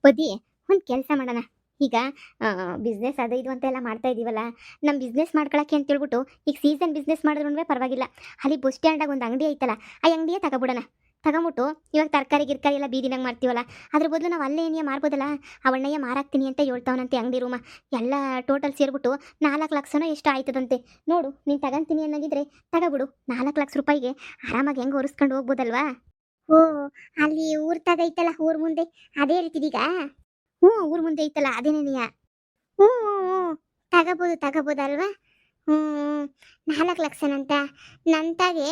ಬದಿ ಒಂದು ಕೆಲಸ ಮಾಡೋಣ. ಈಗ ಬಿಸ್ನೆಸ್ ಅದು ಇದು ಅಂತೆಲ್ಲ ಮಾಡ್ತಾ ಇದೀವಲ್ಲ, ನಮ್ಮ ಬಿಸ್ನೆಸ್ ಮಾಡ್ಕೊಳಕ್ಕೆ ಅಂತ ಹೇಳ್ಬಿಟ್ಟು ಈಗ ಸೀಸನ್ ಬಿಸ್ನೆಸ್ ಮಾಡಿದ್ರೂ ಪರವಾಗಿಲ್ಲ. ಅಲ್ಲಿ ಬಸ್ ಸ್ಟ್ಯಾಂಡಾಗ ಒಂದು ಅಂಗಡಿ ಐತಲ್ಲ, ಆ ಅಂಗಡಿಯೇ ತಗೊಬಿಡೋಣ. ತಗೊಂಬಿಟ್ಟು ಇವಾಗ ತರಕಾರಿ ಗಿರ್ಕಾರಿ ಎಲ್ಲ ಬೀದಿನಾಗ ಮಾಡ್ತೀವಲ್ಲ, ಅದ್ರ ಬದಲು ನಾವು ಅಲ್ಲೇ ಏನಿಯ ಮಾರ್ಬೋದಲ್ಲ. ಅವಣ್ಣಯ್ಯ ಮಾರಾಕ್ತೀನಿ ಅಂತ ಹೇಳ್ತಾವನಂತೆ ಅಂಗಡಿ ರೂಮ. ಎಲ್ಲ ಟೋಟಲ್ ಸೇರಿಬಿಟ್ಟು 4 ಲಕ್ಷನೋ ಎಷ್ಟು ಆಯ್ತದಂತೆ. ನೋಡು, ನೀನು ತಗೊಂತೀನಿ ಅನ್ನೋಗಿದ್ರೆ ತಗೊಬಿಡು. 4 ಲಕ್ಷ ರೂಪಾಯಿಗೆ ಆರಾಮಾಗಿ ಹೆಂಗೆ ಒರೆಸ್ಕೊಂಡು ಹೋಗ್ಬೋದಲ್ವಾ? ಓ, ಅಲ್ಲಿ ಊರ್ ತಗೈತಲ್ಲ, ಊರ್ ಮುಂದೆ ಅದೇ ಹೇಳ್ತಿದೀಗ? ಹ್ಞೂ, ಊರ್ ಮುಂದೆ ಐತಲ್ಲ ಅದೇನೇನಿಯ. ಹ್ಞೂ ಹ್ಞೂ ಹ್ಞೂ, ತಗೋಬೋದಲ್ವಾ? ಹ್ಞೂ, 4 ಲಕ್ಷನಂತ. ನಂತಾಗೆ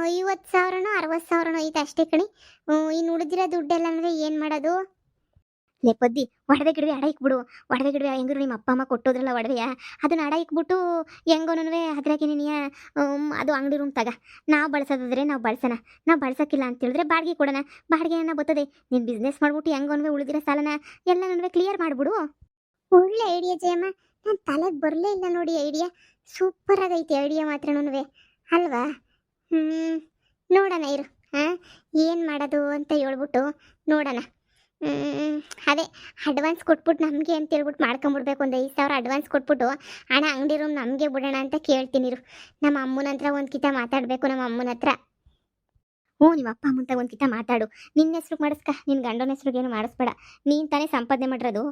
50,000ನೋ 60,000ನೋ ಐತೆ ಅಷ್ಟೇ ಕಣಿ. ಇನ್ನು ಉಳಿದಿರೋ ದುಡ್ಡೆಲ್ಲ ಅಂದರೆ ಏನು ಮಾಡೋದು? ಲೇ ಪದ್ದಿ, ಒಡವೆ ಗಿಡವೆ ಅಡ ಇಕ್ಬಿಡು. ಒಡವೆ ಗಿಡವೆ ಹೆಂಗಿರು ನಿಮ್ಮ ಅಪ್ಪ ಅಮ್ಮ ಕೊಟ್ಟೋದ್ರಲ್ಲ ಒಡವೆಯ, ಅದನ್ನ ಅಡ ಇಕ್ಬಿಟ್ಟು ಹೆಂಗೋನೂ ಅದ್ರಾಗೆ ನೀನಿಯ ಅದು ಅಂಗಡಿ ರೂಮ್ ತಗ. ನಾವು ಬಳಸೋದಾದ್ರೆ ನಾವು ಬಳಸೋಣ. ನಾವು ಬಳಸೋಕ್ಕಿಲ್ಲ ಅಂತ ಹೇಳಿದ್ರೆ ಬಾಡಿಗೆ ಕೊಡೋಣ. ಬಾಡಿಗೆ ಏನೋ ಬರ್ತದೆ. ನೀನು ಬಿಸ್ನೆಸ್ ಮಾಡ್ಬಿಟ್ಟು ಹೆಂಗೋನೂ ಉಳಿದಿರೋ ಸಾಲನ ಎಲ್ಲನೂ ಕ್ಲಿಯರ್ ಮಾಡಿಬಿಡು. ಒಳ್ಳೆ ಐಡಿಯಾ ಜಯಮ್ಮ. ನನ್ನ ತಲೆಗೆ ಬರಲೇ ಇಲ್ಲ ನೋಡಿ ಐಡಿಯಾ. ಸೂಪರ್ ಆಗೈತೆ ಐಡಿಯಾ ಮಾತ್ರನೂ, ಅಲ್ವಾ? ಹ್ಞೂ, ನೋಡೋಣ ಇರು. ಹಾಂ, ಏನು ಮಾಡೋದು ಅಂತ ಹೇಳ್ಬಿಟ್ಟು ನೋಡೋಣ. ಅದೇ ಅಡ್ವಾನ್ಸ್ ಕೊಟ್ಬಿಟ್ಟು ನಮಗೆ ಅಂತ ಹೇಳ್ಬಿಟ್ಟು ಮಾಡ್ಕೊಂಬಿಡ್ಬೇಕು. ಒಂದು 5,000 ಅಡ್ವಾನ್ಸ್ ಕೊಟ್ಬಿಟ್ಟು ಹಣ ಅಂಗಡಿ ರೂಮ್ ನಮಗೆ ಬಿಡೋಣ ಅಂತ ಕೇಳ್ತೀನಿ ಇರು. ನಮ್ಮ ಅಮ್ಮನ ಹತ್ರ ಒಂದು ಕಿತ ಮಾತಾಡಬೇಕು. ನಮ್ಮ ಅಮ್ಮನ ಹತ್ರ. ಹ್ಞೂ, ನಿಮ್ಮ ಅಪ್ಪ ಅಮ್ಮಂತ ಒಂದು ಕಿತ ಮಾತಾಡು. ನಿನ್ನ ಹೆಸ್ರಿಗೆ ಮಾಡಿಸ್ಕ, ನಿನ್ನ ಗಂಡನ ಹೆಸ್ರಿಗೇನು ಮಾಡಿಸ್ಬೇಡ. ನೀನು ತಾನೇ ಸಂಪಾದನೆ ಮಾಡಿರೋದು.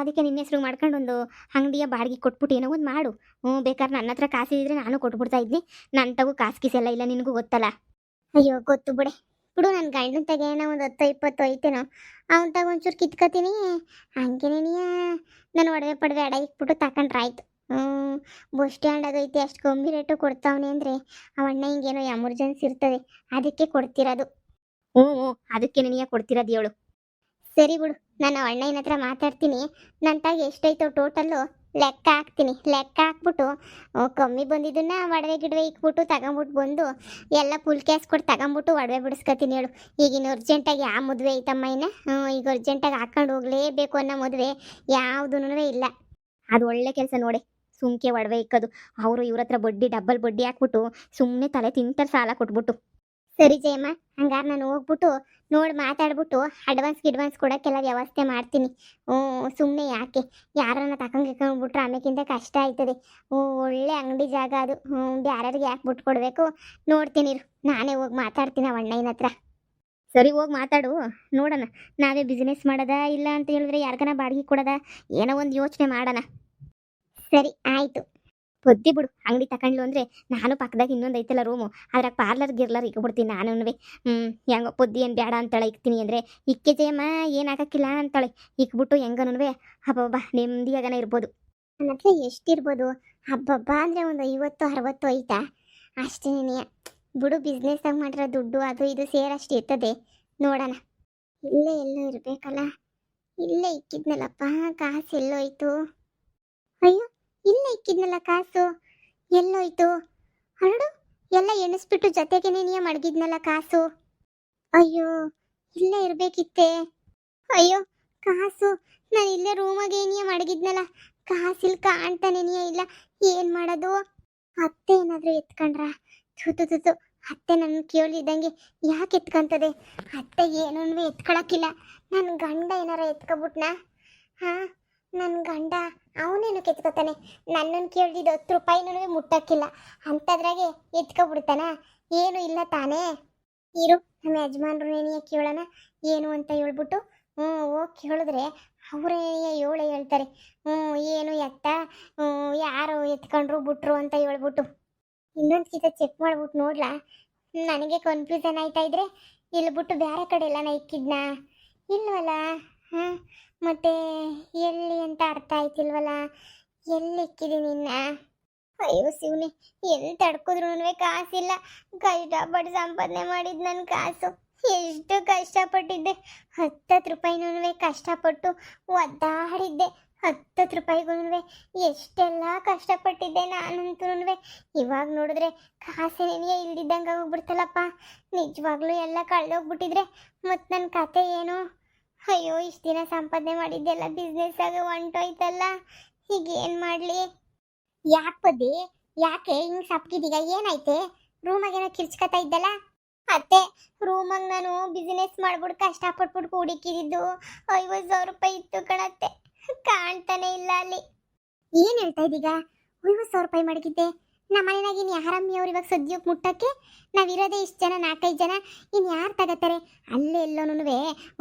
ಅದಕ್ಕೆ ನಿನ್ನ ಹೆಸ್ರಿಗೆ ಮಾಡ್ಕೊಂಡು ಒಂದು ಅಂಗಡಿಯ ಬಾಡಿಗೆ ಕೊಟ್ಬಿಟ್ಟು ಏನೋ ಒಂದು ಮಾಡು. ಬೇಕಾದ್ರೆ ನನ್ನ ಹತ್ರ ಕಾಸಿದ್ರೆ ನಾನು ಕೊಟ್ಬಿಡ್ತಾ ಇದ್ನಿ. ನನ್ನ ತಗೋ ಕಾಸು ಗೀಸೆಲ್ಲ ಇಲ್ಲ, ನಿನಗೂ ಗೊತ್ತಲ್ಲ. ಅಯ್ಯೋ, ಗೊತ್ತು ಬಿಡೆ. ಬಿಡು, ನನ್ನ ಗಂಡನ ತಗ ಏನೋ ಒಂದು 10-20 ಐತೇನೋ, ಅವನ ತಗ ಒಂಚೂರು ಕಿತ್ಕೋತೀನಿ. ಹಂಗೇನೇನಿಯ ನಾನು ಒಡವೆ ಪಡವೆ ಅಡ ಇಕ್ಬಿಟ್ಟು ತಗೊಂಡ್ರೆ ಆಯ್ತು. ಬಸ್ ಸ್ಟ್ಯಾಂಡಾಗ ಐತೆ, ಅಷ್ಟು ಕಮ್ಮಿ ರೇಟು ಕೊಡ್ತಾವನೆ ಅಂದರೆ ಅವಣ್ಣ ಹಿಂಗೇನೋ ಎಮರ್ಜೆನ್ಸಿ ಇರ್ತದೆ, ಅದಕ್ಕೆ ಕೊಡ್ತಿರೋದು. ಹ್ಞೂ ಹ್ಞೂ, ಅದಕ್ಕೆ ನನಗೆ ಕೊಡ್ತಿರೋದು ಹೇಳು. ಸರಿ ಬಿಡು, ನಾನು ಅಣ್ಣನ ಹತ್ರ ಮಾತಾಡ್ತೀನಿ. ನನ್ನ ತಾಗ ಎಷ್ಟೈತೋ ಟೋಟಲ್ಲು ಲೆಕ್ಕ ಹಾಕ್ತೀನಿ. ಲೆಕ್ಕ ಹಾಕ್ಬಿಟ್ಟು ಕಮ್ಮಿ ಬಂದಿದ್ದನ್ನ ಒಡವೆ ಗಿಡವೆ ಇಕ್ಬಿಟ್ಟು ತಗೊಂಬಿಟ್ಟು ಬಂದು ಎಲ್ಲ ಫುಲ್ ಕ್ಯಾಶ್ ಕೊಟ್ಟು ತಗೊಂಬಿಟ್ಟು ಒಡವೆ ಬಿಡಿಸ್ಕೊತೀನಿ ಹೇಳು. ಈಗಿನ ಅರ್ಜೆಂಟಾಗಿ ಯಾವ ಮದುವೆ ಐತಮ್ಮ ಇನ್ನು? ಈಗ ಅರ್ಜೆಂಟಾಗಿ ಹಾಕೊಂಡು ಹೋಗಲೇಬೇಕು ಅನ್ನೋ ಮದುವೆ ಯಾವುದೂ ಇಲ್ಲ. ಅದು ಒಳ್ಳೆ ಕೆಲಸ ನೋಡಿ, ಸುಮ್ಕೆ ಒಡವೆ ಇಕ್ಕೋದು. ಅವರು ಇವ್ರ ಹತ್ರ ಬಡ್ಡಿ ಡಬ್ಬಲ್ ಬಡ್ಡಿ ಹಾಕ್ಬಿಟ್ಟು ಸುಮ್ಮನೆ ತಲೆ ತಿಂತಾರೆ ಸಾಲ ಕೊಟ್ಬಿಟ್ಟು. ಸರಿ ಜಯಮ್ಮ, ಹಂಗಾರೆ ನಾನು ಹೋಗ್ಬಿಟ್ಟು ನೋಡಿ ಮಾತಾಡ್ಬಿಟ್ಟು ಅಡ್ವಾನ್ಸ್ ಕೊಡೋಕ್ಕೆಲ್ಲ ವ್ಯವಸ್ಥೆ ಮಾಡ್ತೀನಿ. ಸುಮ್ಮನೆ ಯಾಕೆ ಯಾರನ್ನ ತಗೊಂಡ್ಬಿಟ್ರೆ ಆಮೇಕಿಂತ ಕಷ್ಟ ಆಯ್ತದೆ. ಒಳ್ಳೆ ಅಂಗಡಿ ಜಾಗ ಅದು. ಯಾರ್ಯಾರಿಗೆ ಯಾಕೆ ಬಿಟ್ಟು ಕೊಡಬೇಕು ನೋಡ್ತೀನಿ ಇರು. ನಾನೇ ಹೋಗಿ ಮಾತಾಡ್ತೀನಿ ಆ ಅಣ್ಣನ ಹತ್ರ. ಸರಿ, ಹೋಗಿ ಮಾತಾಡು. ನೋಡೋಣ, ನಾವೇ ಬಿಸ್ನೆಸ್ ಮಾಡೋದಾ ಇಲ್ಲ ಅಂತ ಹೇಳಿದ್ರೆ ಯಾರಿಗಾನ ಬಾಡಿಗೆ ಕೊಡೋದಾ, ಏನೋ ಒಂದು ಯೋಚನೆ ಮಾಡೋಣ. ಸರಿ ಆಯಿತು. ಬುದ್ಧಿ ಬಿಡು, ಅಂಗಡಿ ತಗೊಂಡ್ಲು ಅಂದರೆ ನಾನು ಪಕ್ಕದಾಗ ಇನ್ನೊಂದು ಐತಲ್ಲ ರೂಮು, ಅದ್ರಾಗ ಪಾರ್ಲರ್ ಗಿರ್ಲರ್ ಇಕ್ಬಿಡ್ತೀನಿ ನಾನು. ಹೆಂಗೋ ಪೊದ್ದಿ ಏನು ಬೇಡ ಅಂತಾಳೆ, ಇಕ್ತೀನಿ ಅಂದರೆ ಇಕ್ಕೆ ಜಯಮ್ಮ ಏನು ಹಾಕಕ್ಕಿಲ್ಲ ಅಂತಾಳೆ. ಇಕ್ಬಿಟ್ಟು ಹೆಂಗನೂ ಹಬ್ಬ ನೆಮ್ಮದಿಯಾಗನ ಇರ್ಬೋದು. ನನ್ನ ಹತ್ರ ಎಷ್ಟಿರ್ಬೋದು ಹಬ್ಬ ಅಂದರೆ ಒಂದು 50-60 ಐತಾ ಅಷ್ಟೇನೇ. ಬಿಡು, ಬಿಸ್ನೆಸ್ಸಾಗಿ ಮಾಡಿರೋ ದುಡ್ಡು ಅದು ಇದು ಸೇರಷ್ಟು ಇರ್ತದೆ. ನೋಡೋಣ. ಇಲ್ಲೇ ಎಲ್ಲೋ ಇರಬೇಕಲ್ಲ. ಇಲ್ಲೇ ಇಕ್ಕಿದ್ನಲ್ಲಪ್ಪ ಕಾಸು, ಎಲ್ಲೋಯ್ತು? ಅಯ್ಯೋ, ಇಲ್ಲೇ ಇಕ್ಕಿದ್ನಲ್ಲ ಕಾಸು, ಎಲ್ಲೋಯ್ತು? ಹರಡು, ಎಲ್ಲ ಎಣಿಸ್ಬಿಟ್ಟು ಜೊತೆಗೇನೆ ನೀ ಮಡಗಿದ್ನಲ್ಲ ಕಾಸು. ಅಯ್ಯೋ, ಇಲ್ಲೇ ಇರಬೇಕಿತ್ತೆ. ಅಯ್ಯೋ, ಕಾಸು ನಾನು ಇಲ್ಲೇ ರೂಮಾಗೆ ಏನಿಯ ಮಡಗಿದ್ನಲ್ಲ, ಕಾಸಿಲ್ಲಿ ಕಾಣ್ತಾನೆ ಇಲ್ಲ. ಏನು ಮಾಡೋದು? ಅತ್ತೆ ಏನಾದರೂ ಎತ್ಕೊಂಡ್ರ? ತುತು ಅತ್ತೆ ನನ್ನ ಕೇಳಿದಂಗೆ ಯಾಕೆ ಎತ್ಕೊಂತದೆ? ಅತ್ತೆ ಏನೂ ಎತ್ಕೊಳಕ್ಕಿಲ್ಲ. ನನ್ನ ಗಂಡ ಏನಾರ ಎತ್ಕೊಬಿಟ್ನಾ? ಹಾಂ, ನನ್ನ ಗಂಡ ಅವನೇನು ಕೆತ್ಕೋತಾನೆ. ನನ್ನನ್ನು ಕೇಳಿದ್ದು 10 ರೂಪಾಯಿನೂ ಮುಟ್ಟಕ್ಕಿಲ್ಲ, ಅಂಥದ್ರಾಗೆ ಎತ್ಕೊಬಿಡ್ತಾನ? ಏನು ಇಲ್ಲ ತಾನೇ. ಇರು, ನಮ್ಮ ಯಜಮಾನ್ರು ಏನಿಯ ಕೇಳೋಣ ಏನು ಅಂತ ಹೇಳ್ಬಿಟ್ಟು. ಹೋಗಿ ಕೇಳಿದ್ರೆ ಅವರೇ ಏಳೇ ಹೇಳ್ತಾರೆ. ಏನು ಎತ್ತ, ಯಾರು ಎತ್ಕೊಂಡ್ರು ಬಿಟ್ರು ಅಂತ ಹೇಳ್ಬಿಟ್ಟು. ಇನ್ನೊಂದು ಕಿತ ಚೆಕ್ ಮಾಡ್ಬಿಟ್ಟು ನೋಡ್ಲಾ? ನನಗೆ ಕನ್ಫ್ಯೂಷನ್ ಆಯ್ತಾ ಇದ್ರೆ ಇಲ್ಲಿ ಬಿಟ್ಟು ಬೇರೆ ಕಡೆ ಎಲ್ಲನ ಇಕ್ಕಿದ್ನಾ? ಇಲ್ವಲ್ಲ. ಹಾಂ, ಮತ್ತೆ ಎಲ್ಲಿ ಅಂತ ಅರ್ಥ ಆಯ್ತಿಲ್ವಲ್ಲ. ಎಲ್ಲಿ ಇಕ್ಕಿದ್ದೀನಿ ನಿನ್ನ? ಅಯ್ಯೋ ಶಿವನೇ, ಎಲ್ಲಿ ತಡ್ಕಿದ್ರು ಕಾಸಿಲ್ಲ. ಕಷ್ಟಪಟ್ಟು ಸಂಪಾದನೆ ಮಾಡಿದ್ದು ನನ್ನ ಕಾಸು. ಎಷ್ಟು ಕಷ್ಟಪಟ್ಟಿದ್ದೆ. 10 ರೂಪಾಯಿನೂ ಕಷ್ಟಪಟ್ಟು ಒದ್ದಾಡಿದ್ದೆ. 10 ರೂಪಾಯಿಗೂ ಎಷ್ಟೆಲ್ಲ ಕಷ್ಟಪಟ್ಟಿದ್ದೆ ನಾನಂತೂ. ಇವಾಗ ನೋಡಿದ್ರೆ ಕಾಸೇನೇ ಇಲ್ದಿದ್ದಂಗೆ ಹೋಗ್ಬಿಡ್ತಲ್ಲಪ್ಪ. ನಿಜವಾಗ್ಲೂ ಎಲ್ಲ ಕಳೆದೋಗ್ಬಿಟ್ಟಿದ್ರೆ ಮತ್ತು ನನ್ನ ಕತೆ ಏನು? ಅಯ್ಯೋ, ಇಷ್ಟು ದಿನ ಸಂಪಾದನೆ ಮಾಡಿದ್ದೆಲ್ಲ ಬಿಸ್ನೆಸ್ಸಾಗ ಹೊಂಟೋಯ್ತಲ್ಲ. ಈಗ ಏನು ಮಾಡಲಿ? ಯಾಕೆ ಬದ್ದಿ, ಯಾಕೆ ಹಿಂಗೆ ಸಪ್ಗಿದೀಗ? ಏನಾಯ್ತೆ? ರೂಮಾಗೇನೋ ಕಿರ್ಚ್ಕೊತಾ ಇದ್ದಲ್ಲ? ಅತ್ತೆ, ರೂಮಾಗ ನಾನು ಬಿಸಿನೆಸ್ ಮಾಡ್ಬಿಟ್ಟು ಕಷ್ಟಪಟ್ಬಿಟ್ಟು ಹುಡುಕಿದ್ದು 50,000 ರೂಪಾಯಿ ಇತ್ತು ಕಣತ್ತೆ. ಕಾಣ್ತಾನೆ ಇಲ್ಲ ಅಲ್ಲಿ. ಏನ್ ಹೇಳ್ತಾ ಇದ್ದೀಗ? 50,000 ರೂಪಾಯಿ ಮಡಗಿದ್ದೆ. ನಮ್ಮ ಮನೆಯಾಗ ಇನ್ ಯಾರಮ್ಮಿ ಅವ್ರು ಇವಾಗ ಸದ್ಯಕ್ಕೆ ಮುಟ್ಟಕ್ಕೆ? ನಾವಿರೋದೇ ಇಷ್ಟು ಜನ, 4-5 ಜನ. ಇನ್ ಯಾರು ತಗತ್ತಾರೆ? ಅಲ್ಲೇ ಎಲ್ಲೋನುವೆ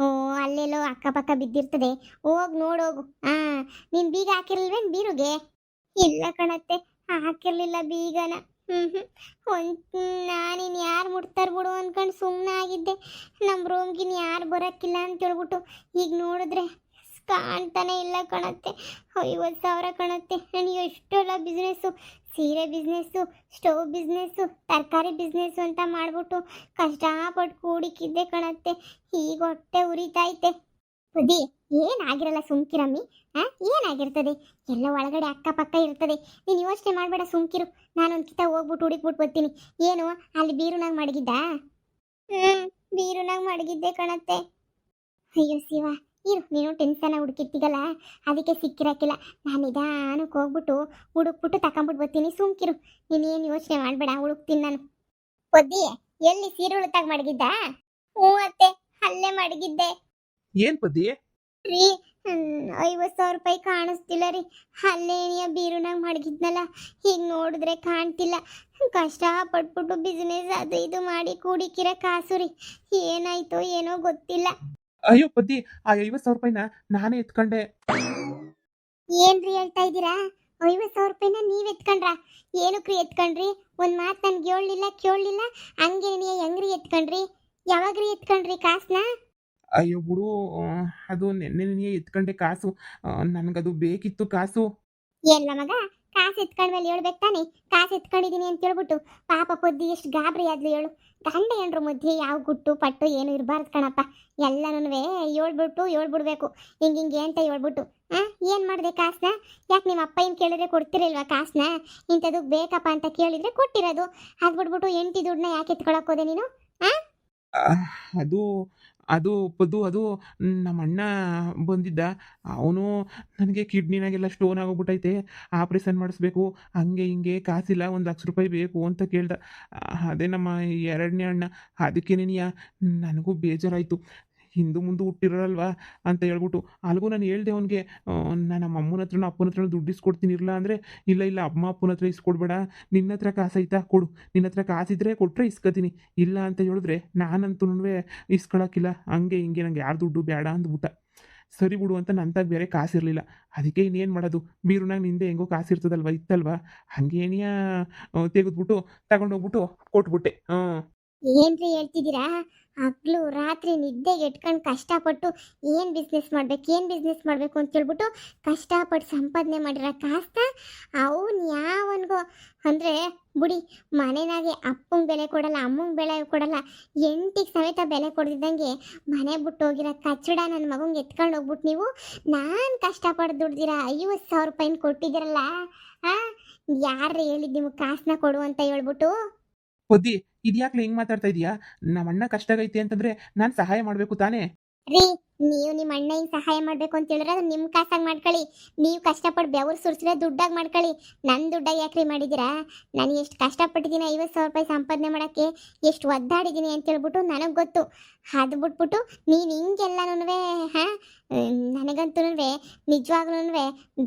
ಅಲ್ಲೆಲ್ಲೋ ಅಕ್ಕಪಕ್ಕ ಬಿದ್ದಿರ್ತದೆ. ಹೋಗ್ ನೋಡೋಗು. ನೀನ್ ಬೀಗ ಹಾಕಿರ್ಲಿಲ್ವೇನ್ ಬೀರುಗೆ? ಇಲ್ಲ ಕಣತ್ತೆ, ಹಾಕಿರ್ಲಿಲ್ಲ ಬೀಗನ. ಒಂದ್ ನಾನಿನ್ ಯಾರು ಮುಟ್ತಾರ ಬಿಡು ಅನ್ಕೊಂಡು ಸುಮ್ಮನೆ ಆಗಿದ್ದೆ. ನಮ್ಮ ರೂಮ್ಗಿನ್ ಯಾರು ಬರಕ್ಕಿಲ್ಲ ಅಂತ ಹೇಳ್ಬಿಟ್ಟು ಈಗ ನೋಡಿದ್ರೆ ಕಾಣ್ತಾನೆ ಇಲ್ಲ ಕಣತ್ತೆ. 50,000 ಕಣತ್ತೆ. ನನಗೆ ಎಷ್ಟೆಲ್ಲ ಬಿಸ್ನೆಸ್ಸು, ಸೀರೆ ಬಿಸ್ನೆಸ್ಸು, ಸ್ಟವ್ ಬಿಸ್ನೆಸ್ಸು, ತರಕಾರಿ ಬಿಸ್ನೆಸ್ಸು ಅಂತ ಮಾಡ್ಬಿಟ್ಟು ಕಷ್ಟಪಟ್ಟು ಕೂಡಿಕ್ಕಿದ್ದೆ ಕಣತ್ತೆ. ಈಗ ಹೊಟ್ಟೆ ಉರಿತೈತೆ. ಬುದ್ಧಿ ಏನಾಗಿರಲ್ಲ, ಸುಮ್ಕಿರಮ್ಮಿ. ಏನಾಗಿರ್ತದೆ? ಎಲ್ಲ ಒಳಗಡೆ ಅಕ್ಕಪಕ್ಕ ಇರ್ತದೆ. ನೀನು ಯೋಚನೆ ಮಾಡಬೇಡ, ಸುಮ್ಕಿರು. ನಾನೊಂದ್ಕಿತ ಹೋಗ್ಬಿಟ್ಟು ಹುಡುಕ್ಬಿಟ್ಟು ಬರ್ತೀನಿ. ಏನು ಅಲ್ಲಿ ಬೀರುನಾಗ ಮಡಗಿದ್ದ? ಬೀರುನಾಗ ಮಡಗಿದ್ದೆ ಕಣತ್ತೆ. ಅಯ್ಯೋ ಶಿವ, ಇರು, ನೀನು ಟೆನ್ಷನ್ ಹುಡುಕಿರ್ತೀಗಲ್ಲ, ಅದಕ್ಕೆ ಸಿಕ್ಕಿರಕ್ಕಿಲ್ಲ. ನಾನು ನಿಧಾನಕ್ಕೆ ಹೋಗ್ಬಿಟ್ಟು ಹುಡುಕ್ಬಿಟ್ಟು ತಕೊಂಬಿಟ್ಟು ಬರ್ತೀನಿ. ಸುಮ್ಕಿರು, ನೀನೇನು ಯೋಚನೆ ಮಾಡಬೇಡ, ಹುಡುಕ್ತೀನಿ ನಾನು. ಬುದ್ಧಿ ಎಲ್ಲಿ ಸೀರೆ ಉಳುತ್ತಾಗ ಮಡಗಿದ್ದ? ಹ್ಞೂ ಅತ್ತೆ, ಅಲ್ಲೇ ಮಡಗಿದ್ದೆ. ಏನ್ ಪದ್ದಿ? ರೀ, 50,000 ರೂಪಾಯಿ ಕಾಣಿಸ್ತಿಲ್ಲ ರೀ. ಅಲ್ಲೇನಿಯ ಬೀರುನಾಗ ಮಡಗಿದ್ನಲ್ಲ, ಈಗ ನೋಡಿದ್ರೆ ಕಾಣ್ತಿಲ್ಲ. ಕಷ್ಟಪಟ್ಬಿಟ್ಟು ಬಿಸ್ನೆಸ್ ಅದು ಇದು ಮಾಡಿ ಕೂಡಿಕ್ಕಿರ ಕಾಸು ರೀ. ಏನಾಯ್ತೋ ಏನೋ ಗೊತ್ತಿಲ್ಲ. ಅಯ್ಯೋ ಪದ್ದಿ, ಆ 50,000 ರೂಪಾಯಿನ ನಾನೇ ಎತ್ಕೊಂಡೆ. ಏನ್ರಿ ಹೇಳ್ತಾ ಇದ್ದೀರಾ? 50,000 ರೂಪಾಯಿನ ನೀವ್ ಎತ್ಕೊಂಡ್ರ? ಏನಕ್ರಿ ಎತ್ಕೊಂಡ್ರಿ? ಒಂದ್ ಮಾತು ನನ್ಗೆ ಹೇಳಲಿಲ್ಲ, ಕೇಳಲಿಲ್ಲ. ಹಂಗೆ ನೀವು ಹೆಂಗ್ರಿ ಎತ್ಕೊಂಡ್ರಿ? ಯಾವಾಗ್ರಿ ಎತ್ಕೊಂಡ್ರಿ ಕಾಸನ್ನ? ಅಯ್ಯೋ ಬಿಡು, ಅದು ನೆನ್ನೆ ಎತ್ಕೊಂಡೆ ಕಾಸು. ನನಗದು ಬೇಕಿತ್ತು ಕಾಸು. ಎಲ್ಲ ಮಗ, ಕಾಸು ಎತ್ಕೊಂಡ್ಮೇಲೆ ಹೇಳ್ಬೇಕು ತಾನೆ, ಕಾಸು ಎತ್ಕೊಂಡಿದೀನಿ ಅಂತ ಹೇಳ್ಬಿಟ್ಟು. ಪಾಪ ಪೊದ್ದಿ ಎಷ್ಟು ಗಾಬರಿ ಆದ್ಲು ಹೇಳು. ಗಂಡ ಹೆಂಡ್ರ ಮಧ್ಯೆ ಯಾವ ಗುಟ್ಟು ಪಟ್ಟು ಏನು ಇರಬಾರ್ದು ಕಣಪ್ಪ. ಎಲ್ಲನೂ ಹೇಳ್ಬಿಡ್ಬೇಕು, ಹಿಂಗೆ ಅಂತ ಹೇಳ್ಬಿಟ್ಟು. ಏನು ಮಾಡಿದೆ ಕಾಸನ್ನ? ಯಾಕೆ ನಿಮ್ಮ ಅಪ್ಪ ಏನು ಕೇಳಿದ್ರೆ ಕೊಡ್ತಿರಲ್ವಾ ಕಾಸನ್ನ? ಇಂಥದ್ದು ಬೇಕಪ್ಪ ಅಂತ ಕೇಳಿದ್ರೆ ಕೊಟ್ಟಿರೋದು. ಅದು ಬಿಟ್ಬಿಟ್ಟು ಎಂಟಿ ದುಡ್ಡನ್ನ ಯಾಕೆ ಎತ್ಕೊಳಕ್ ಹೋದೆ ನೀನು? ಅದು ಅದು ಪದ್ದು, ಅದು ನಮ್ಮ ಅಣ್ಣ ಬಂದಿದ್ದ. ಅವನು ನನಗೆ ಕಿಡ್ನಿನಾಗೆಲ್ಲ ಸ್ಟೋನ್ ಆಗೋಗ್ಬಿಟ್ಟೈತೆ, ಆಪ್ರೇಷನ್ ಮಾಡಿಸ್ಬೇಕು, ಹಂಗೆ ಹಿಂಗೆ ಕಾಸಿಲ್ಲ, 1,00,000 ರೂಪಾಯಿ ಬೇಕು ಅಂತ ಕೇಳ್ದ. ಅದೇ ನಮ್ಮ ಎರಡನೇ ಅಣ್ಣ. ಅದಕ್ಕೆ ನನಗೂ ಬೇಜಾರಾಯಿತು. ಹಿಂದು ಮುಂದೆ ಹುಟ್ಟಿರಲ್ವಾ ಅಂತ ಹೇಳ್ಬಿಟ್ಟು ಅಲ್ಲಿಗೂ ನಾನು ಹೇಳ್ದೆ ಅವನಿಗೆ, ನಾನು ನಮ್ಮ ಅಮ್ಮನ ಹತ್ರನೂ ಅಪ್ಪನ ಹತ್ರನೂ ದುಡ್ಡು ಇಸ್ಕೊಡ್ತೀನಿ. ಇಲ್ಲ ಅಂದರೆ ಇಲ್ಲ ಅಮ್ಮ ಅಪ್ಪನ ಹತ್ರ ಇಸ್ಕೊಡ್ಬೇಡ, ನಿನ್ನ ಹತ್ರ ಕಾಸೈತಾ ಕೊಡು, ನಿನ್ನ ಹತ್ರ ಕಾಸಿದ್ರೆ ಕೊಟ್ಟರೆ ಇಸ್ಕೊತೀನಿ, ಇಲ್ಲ ಅಂತ ಹೇಳಿದ್ರೆ ನಾನಂತೂ ಇಸ್ಕೊಳಕ್ಕಿಲ್ಲ, ಹಂಗೆ ಹಿಂಗೆ ನಂಗೆ ಯಾರು ದುಡ್ಡು ಬೇಡ ಅಂದ್ಬಿಟ್ಟ. ಸರಿ ಬಿಡು ಅಂತ ನಂತಾಗ ಬೇರೆ ಕಾಸಿರಲಿಲ್ಲ. ಅದಕ್ಕೆ ಇನ್ನೇನು ಮಾಡೋದು, ಬೀರುನಾಗ ನಿಂದೆ ಹೆಂಗೋ ಕಾಸಿರ್ತದಲ್ವ, ಇತ್ತಲ್ವ, ಹಂಗೇನಿಯ ತೆಗೆದ್ಬಿಟ್ಟು ತಗೊಂಡೋಗ್ಬಿಟ್ಟು ಕೊಟ್ಬಿಟ್ಟೆ. ಏನ್ರಿ ಹೇಳ್ತಿದ್ದೀರಾ? ಹಗ್ಲು ರಾತ್ರಿ ನಿದ್ದೆಗೆ ಇಟ್ಕೊಂಡು ಕಷ್ಟಪಟ್ಟು ಏನು ಬಿಸ್ನೆಸ್ ಮಾಡಬೇಕು ಅಂತ ಹೇಳ್ಬಿಟ್ಟು ಕಷ್ಟಪಟ್ಟು ಸಂಪಾದನೆ ಮಾಡಿರೋ ಕಾಸ್ತ ಅವನು ಯಾವನ್ಗೋ ಅಂದರೆ ಬುಡಿ ಮನೆನಾಗೆ ಅಪ್ಪಂಗೆ ಬೆಲೆ ಕೊಡಲ್ಲ, ಅಮ್ಮಂಗೆ ಬೆಲೆ ಕೊಡಲ್ಲ, ಎಂಟಿಗೆ ಸಮೇತ ಬೆಲೆ ಕೊಡ್ದಿದ್ದಂಗೆ ಮನೆ ಬಿಟ್ಟು ಹೋಗಿರೋ ಕಚ್ಚಡ ನನ್ನ ಮಗಂಗೆ ಎತ್ಕೊಂಡು ಹೋಗ್ಬಿಟ್ಟು ನೀವು ನಾನು ಕಷ್ಟಪಟ್ಟು ದುಡ್ದಿರ 50,000 ರೂಪಾಯಿನ ಕೊಟ್ಟಿದ್ದೀರಲ್ಲ. ಯಾರು ಹೇಳಿದ್ದು ನಿಮಗೆ ಕಾಸನ್ನ ಕೊಡು ಅಂತ ಹೇಳ್ಬಿಟ್ಟು? ಪೊದ್ದಿ, ಇದ್ಯಾಕ್ಲೆ ಹಿಂಗೆ ಮಾತಾಡ್ತಾ ಇದೀಯಾ? ನಮ್ಮ ಅಣ್ಣ ಕಷ್ಟಾಗೈತೆ ಅಂತಂದ್ರೆ ನಾನು ಸಹಾಯ ಮಾಡಬೇಕು ತಾನೇ? ರೀ, ನೀವು ನಿಮ್ಮ ಅಣ್ಣ ಹಿಂಗೆ ಸಹಾಯ ಮಾಡಬೇಕು ಅಂತ ಹೇಳಿದ್ರೆ ಅದು ನಿಮ್ಮ ಕಾಸಾಗಿ ಮಾಡ್ಕೊಳ್ಳಿ. ನೀವು ಕಷ್ಟಪಟ್ಟು ಬೆವರು ಸುರಿಸಿದ್ರೆ ದುಡ್ಡಾಗಿ ಮಾಡ್ಕೊಳ್ಳಿ. ನನ್ನ ದುಡ್ಡಾಗಿ ಯಾಕ್ರಿ ಮಾಡಿದ್ದೀರಾ? ನಾನು ಎಷ್ಟು ಕಷ್ಟಪಟ್ಟಿದ್ದೀನಿ 50,000 ರೂಪಾಯಿ ಸಂಪಾದನೆ ಮಾಡೋಕ್ಕೆ, ಎಷ್ಟು ಒದ್ದಾಡಿದ್ದೀನಿ ಅಂತ ಹೇಳ್ಬಿಟ್ಟು ನನಗೆ ಗೊತ್ತು. ಅದು ಬಿಟ್ಬಿಟ್ಟು ನೀನು ಹಿಂಗೆಲ್ಲನೂ ನನಗಂತೂ ನಿಜವಾಗ್ಲೂ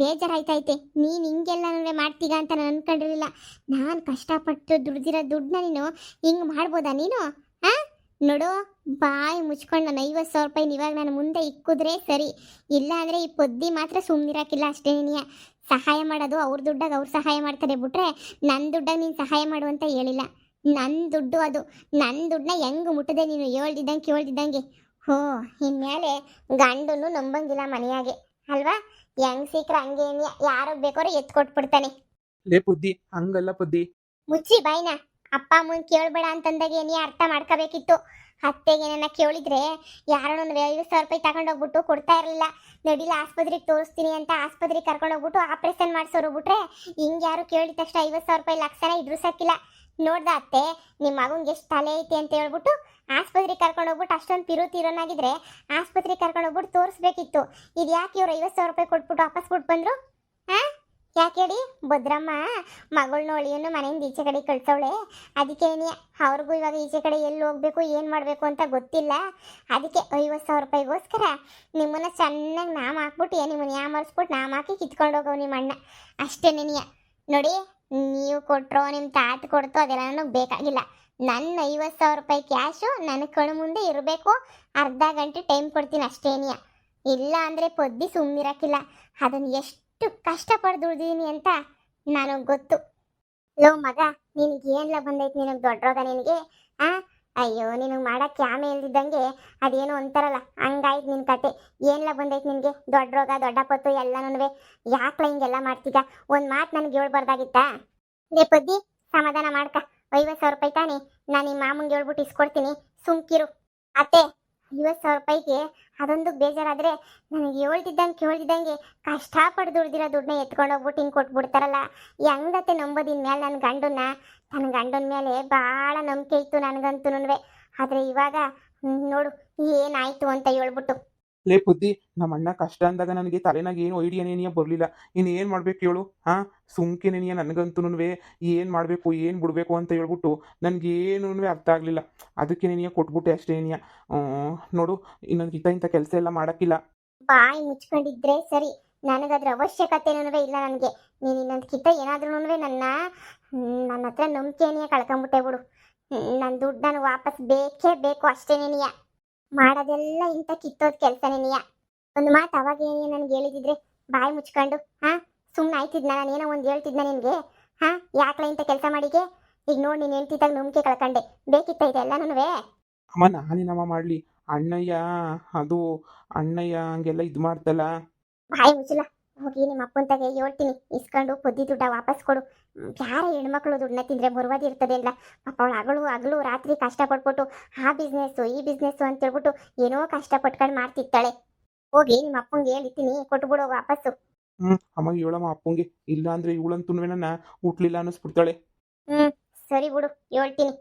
ಬೇಜಾರಾಯ್ತೈತೆ. ನೀನು ಹಿಂಗೆಲ್ಲನೂ ಮಾಡ್ತೀಗ ಅಂತ ನಾನು ಅಂದ್ಕೊಂಡಿರಲಿಲ್ಲ. ನಾನು ಕಷ್ಟಪಟ್ಟು ದುಡ್ದಿರೋ ದುಡ್ಡನ್ನ ನೀನು ಹಿಂಗೆ ಮಾಡ್ಬೋದಾ ನೀನು? ನೋಡು, ಬಾಯಿ ಮುಚ್ಕೊಂಡು ನಾನು 50,000 ರೂಪಾಯಿ ಇವಾಗ ನಾನು ಮುಂದೆ ಇಕ್ಕಿದ್ರೆ ಸರಿ, ಇಲ್ಲ ಅಂದರೆ ಈ ಪೊದ್ದಿ ಮಾತ್ರ ಸುಮ್ಮನಿರಾಕಿಲ್ಲ ಅಷ್ಟೇ. ನೀನು ಸಹಾಯ ಮಾಡೋದು ಅವ್ರ ದುಡ್ಡಾಗ ಅವ್ರು ಸಹಾಯ ಮಾಡ್ತಾರೆ ಬಿಟ್ರೆ ನನ್ನ ದುಡ್ಡಾಗ ನೀನು ಸಹಾಯ ಮಾಡು ಅಂತ ಹೇಳಿಲ್ಲ. ನನ್ನ ದುಡ್ಡು ಅದು, ನನ್ನ ದುಡ್ಡನ್ನ ಹೆಂಗೆ ಮುಟ್ಟದೆ ನೀನು ಹೇಳ್ದಿದ್ದಂಗೆ ಕೇಳ್ದಿದ್ದಂಗೆ. ಇನ್ಮೇಲೆ ಗಂಡನು ನಂಬಂಗಿಲ್ಲ ಮನೆಯಾಗೆ ಅಲ್ವಾ? ಹೆಂಗ್ ಸಿಕ್ಕ್ರೆ ಹಂಗೆ ಯಾರು ಬೇಕಾದ್ರೂ ಎತ್ಕೊಟ್ಬಿಡ್ತಾನೆ. ಲೇ ಪುದ್ದಿ, ಹಂಗಲ್ಲ ಪುದ್ದಿ. ಮುಚ್ಚಿ ಬಾಯ್ನ. ಅಪ್ಪ ಅಮ್ಮನ ಕೇಳಬೇಡ ಅಂತಂದಾಗ ನೀ ಅರ್ಥ ಮಾಡ್ಕೋಬೇಕಿತ್ತು. ಅತ್ತೆಗೆ ನನ್ನ ಕೇಳಿದ್ರೆ ಯಾರನ್ನ 50,000 ರೂಪಾಯಿ ತಗೊಂಡೋಗ್ಬಿಟ್ಟು ಕೊಡ್ತಾ ಇರಲಿಲ್ಲ. ನಡಿಲ್ಲ ಆಸ್ಪತ್ರೆಗೆ ತೋರಿಸ್ತೀನಿ ಅಂತ ಆಸ್ಪತ್ರೆಗೆ ಕರ್ಕೊಂಡೋಗ್ಬಿಟ್ಟು ಆಪ್ರೇಷನ್ ಮಾಡಿಸೋರು ಬಿಟ್ರೆ ಹಿಂಗೆ ಯಾರು ಕೇಳಿದ ತಕ್ಷಣ 50,000 ರೂಪಾಯಿ ಲಕ್ಷನ ಇಡ್ರಿಸಕ್ಕಿಲ್ಲ. ನೋಡ್ದ ಅತ್ತೆ, ನಿಮ್ಮ ಮಗಂಗೆ ಎಷ್ಟು ತಲೆ ಐತಿ ಅಂತ ಹೇಳ್ಬಿಟ್ಟು ಆಸ್ಪತ್ರೆಗೆ ಕರ್ಕೊಂಡೋಗ್ಬಿಟ್ಟು ಅಷ್ಟೊಂದು ತೀರೋನಾಗಿದ್ರೆ ಆಸ್ಪತ್ರೆಗೆ ಕರ್ಕೊಂಡೋಗ್ಬಿಟ್ಟು ತೋರಿಸ್ಬೇಕಿತ್ತು. ಇದು ಯಾಕೆ ಇವ್ರು 50,000 ರೂಪಾಯಿ ಕೊಟ್ಬಿಟ್ಟು ವಾಪಸ್ ಕೊಟ್ಟು ಬಂದರು? ಯಾಕೆ ಹೇಳಿ ಭದ್ರಮ್ಮ ಮಗಳನ್ನ ಒಳಿಯನ್ನು ಮನೆಯಿಂದ ಈಚೆ ಕಡೆ ಕಳ್ಸವಳೆ. ಅದಕ್ಕೆ ಅವ್ರಿಗೂ ಇವಾಗ ಈಚೆ ಕಡೆ ಎಲ್ಲಿ ಹೋಗ್ಬೇಕು ಏನು ಮಾಡಬೇಕು ಅಂತ ಗೊತ್ತಿಲ್ಲ. ಅದಕ್ಕೆ 50,000 ರೂಪಾಯಿಗೋಸ್ಕರ ನಿಮ್ಮನ್ನ ಚೆನ್ನಾಗಿ ನಾಮ ಹಾಕ್ಬಿಟ್ಟು ನಿಮ್ಮನ್ನ ಯಾಮರ್ಸ್ಬಿಟ್ಟು ನಾಮ ಹಾಕಿ ಕಿತ್ಕೊಂಡು ಹೋಗವ್ ನಿಮ್ಮ ಅಣ್ಣ. ಅಷ್ಟೇ ನೆನೆಯ ನೋಡಿ. ನೀವು ಕೊಟ್ಟರೋ ನಿಮ್ಮ ತಾತ ಕೊಡ್ತೋ ಅದೆಲ್ಲ ನನಗೆ ಬೇಕಾಗಿಲ್ಲ. ನನ್ನ 50,000 ರೂಪಾಯಿ ಕ್ಯಾಶು ನನ್ನ ಕಣ್ಣು ಮುಂದೆ ಇರಬೇಕು. ಅರ್ಧ ಗಂಟೆ ಟೈಮ್ ಕೊಡ್ತೀನಿ ಅಷ್ಟೇನಿಯ. ಇಲ್ಲ ಅಂದರೆ ಪೊದ್ದಿ ಸುಮ್ಮನಿರಕ್ಕಿಲ್ಲ. ಅದನ್ನು ಎಷ್ಟು ಕಷ್ಟಪಟ್ಟು ದುಡ್ದಿದ್ದೀನಿ ಅಂತ ನನಗೆ ಗೊತ್ತು. ಲೋ ಮಗ, ನಿನಗೆ ಏನ್ಲ ಬಂದೈತೆ ನಿನಗೆ ದೊಡ್ಡ ರೋಗ ನಿನಗೆ? ಅಯ್ಯೋ, ನಿನಗೆ ಮಾಡೋಕ್ಕೆ ಆಮೆ ಇಲ್ದಿದ್ದಂಗೆ ಅದೇನೋ ಅಂತಾರಲ್ಲ ಹಂಗಾಯ್ತು ನಿನ್ನ ಕತೆ. ಏನ್ಲ ಬಂದೈತೆ ನಿನಗೆ ದೊಡ್ಡ ರೋಗ ದೊಡ್ಡ ಪತ್ತು ಎಲ್ಲನೂ? ಯಾಕ್ಲ ಹಿಂಗೆಲ್ಲ ಮಾಡ್ತೀಗ? ಒಂದು ಮಾತು ನನಗೆ ಹೇಳ್ಬಾರ್ದಾಗಿತ್ತಾ? ಲೇ ಪದ್ದಿ, ಸಮಾಧಾನ ಮಾಡ್ಕ. 50,000 ರೂಪಾಯಿ ತಾನೇ, ನಾನು ನಿಮ್ಮ ಮಾಮಂಗೆ ಹೇಳ್ಬಿಟ್ಟು ಇಸ್ಕೊಡ್ತೀನಿ, ಸುಮ್ಕಿರು. ಅತ್ತೆ, 50,000 ರೂಪಾಯಿಗೆ ಅದೊಂದು ಬೇಜಾರಾದರೆ ನನಗೆ ಕೇಳ್ತಿದ್ದಂಗೆ ಕಷ್ಟಪಟ್ಟು ದುಡ್ದಿರೋ ದುಡ್ಡನ್ನ ಎತ್ಕೊಂಡು ಹೋಗ್ಬಿಟ್ಟು ಹಿಂಗೆ ಕೊಟ್ಬಿಡ್ತಾರಲ್ಲ. ಹೆಂಗತ್ತೆ ನಂಬೋದಿನ ಮೇಲೆ ನನ್ನ ಗಂಡನ ಮೇಲೆ ಭಾಳ ನಂಬಿಕೆ ಇತ್ತು ನನಗಂತೂ. ಆದರೆ ಇವಾಗ ನೋಡು ಏನಾಯಿತು ಅಂತ ಹೇಳ್ಬಿಟ್ಟು. ಲೇ ಬುದ್ಧಿ, ನಮ್ಮ ಅಣ್ಣ ಕಷ್ಟ ಅಂದಾಗ ನನಗೆ ತಲೆನಾಗ ಏನು ಐಡಿಯಾನೇನಿಯ ಬರಲಿಲ್ಲ. ಇನ್ನು ಏನು ಮಾಡ್ಬೇಕು ಹೇಳು? ಸುಮ್ಕೆನೇನಿಯ ನನಗಂತೂ ಏನು ಮಾಡಬೇಕು ಏನು ಬಿಡಬೇಕು ಅಂತ ಹೇಳ್ಬಿಟ್ಟು ನನಗೇನೂ ಅರ್ಥ ಆಗಲಿಲ್ಲ. ಅದಕ್ಕೇನೇನಿಯ ಕೊಟ್ಬಿಟ್ಟೆ ಅಷ್ಟೇನಿಯ. ನೋಡು, ಇನ್ನೊಂದು ಇಂಥ ಕೆಲಸ ಎಲ್ಲ ಮಾಡೋಕ್ಕಿಲ್ಲ. ಬಾಯಿ ಮುಚ್ಕೊಂಡಿದ್ರೆ ಸರಿ. ನನಗದ್ರ ಅವಶ್ಯಕತೆನೂ ಇಲ್ಲ ನನಗೆ. ನೀನು ಇನ್ನೊಂದು ಕಿತ್ತ ಏನಾದ್ರೂ ನನ್ನ ಹತ್ರ ನಂಬಿಕೆನೆಯ ಕಳ್ಕೊಂಬಿಟ್ಟೆ ಬಿಡು. ನನ್ನ ದುಡ್ಡು ನನಗೆ ವಾಪಸ್ ಬೇಕೇ ಬೇಕು ಅಷ್ಟೇನೇನಿಯ. ಮಾಡೋದೆಲ್ಲ ಇಂಥ ಕಿತ್ತೋದ್ ಕೆಲಸನೇನಿಯ. ಒಂದು ಮಾತು ಅವಾಗ ನನಗೆ ಹೇಳಿದಿದ್ರೆ ಬಾಯಿ ಮುಚ್ಕೊಂಡು ಸುಮ್ಮನೆ ಆಯ್ತಿದ್ನ. ನಾನೇನೋ ಒಂದು ಹೇಳ್ತಿದ್ನ ನಿನಗೆ? ಯಾಕಲ ಇಂಥ ಕೆಲಸ ಮಾಡಿಗೆ? ಈಗ ನೋಡಿ ನೀನು ಹೇಳ್ತಿದ್ದಾಗ ನಂಬಿಕೆ ಕಳ್ಕೊಂಡೆ. ಬೇಕಿತ್ತ ಇದೆಲ್ಲನೂ? ಅಮ್ಮ ನಾನೇನಮ್ಮ ಮಾಡಲಿ? ಅಣ್ಣಯ್ಯ ಹಂಗೆಲ್ಲ ಇದು ಮಾಡ್ತಲ್ಲ. ಬಾಯಿ ಮುಚ್ಚಲ. ಹೋಗಿ ನಿಮ್ಮ ಅಪ್ಪಂತಾಗೆ ಹೇಳ್ತೀನಿ, ಇಸ್ಕೊಂಡು ಪೊದ್ದಿ ದುಡ್ಡ ವಾಪಸ್ ಕೊಡು. ಯಾರೇ ಹೆಣ್ಮಕ್ಳು ದುಡ್ಡನ್ನ ತಿಂದರೆ ಬರುವಾದಿ ಇರ್ತದೆ ಇಲ್ಲ ಪಾಪ. ಅವಳು ಹಗಲು ರಾತ್ರಿ ಕಷ್ಟಪಟ್ಬಿಟ್ಟು ಆ ಬಿಸ್ನೆಸ್ಸು ಈ ಬಿಸ್ನೆಸ್ಸು ಅಂತೇಳ್ಬಿಟ್ಟು ಏನೋ ಕಷ್ಟಪಟ್ಕೊಂಡು ಮಾಡ್ತಿರ್ತಾಳೆ. ಹೋಗಿ ನಿಮ್ಮ ಅಪ್ಪಂಗೆ ಹೇಳಿದ್ದೀನಿ, ಕೊಟ್ಬಿಡು ವಾಪಸ್ಸು. ಅಮ್ಮ ಹೇಳಮ್ಮ ಅಪ್ಪಂಗೆ, ಇಲ್ಲ ಅಂದರೆ ಇವಳಂತೂ ನನ್ನ ಹುಟ್ಲಿಲ್ಲ ಅನ್ನಿಸ್ಬಿಡ್ತಾಳೆ. ಸರಿ ಬಿಡು, ಹೇಳ್ತೀನಿ.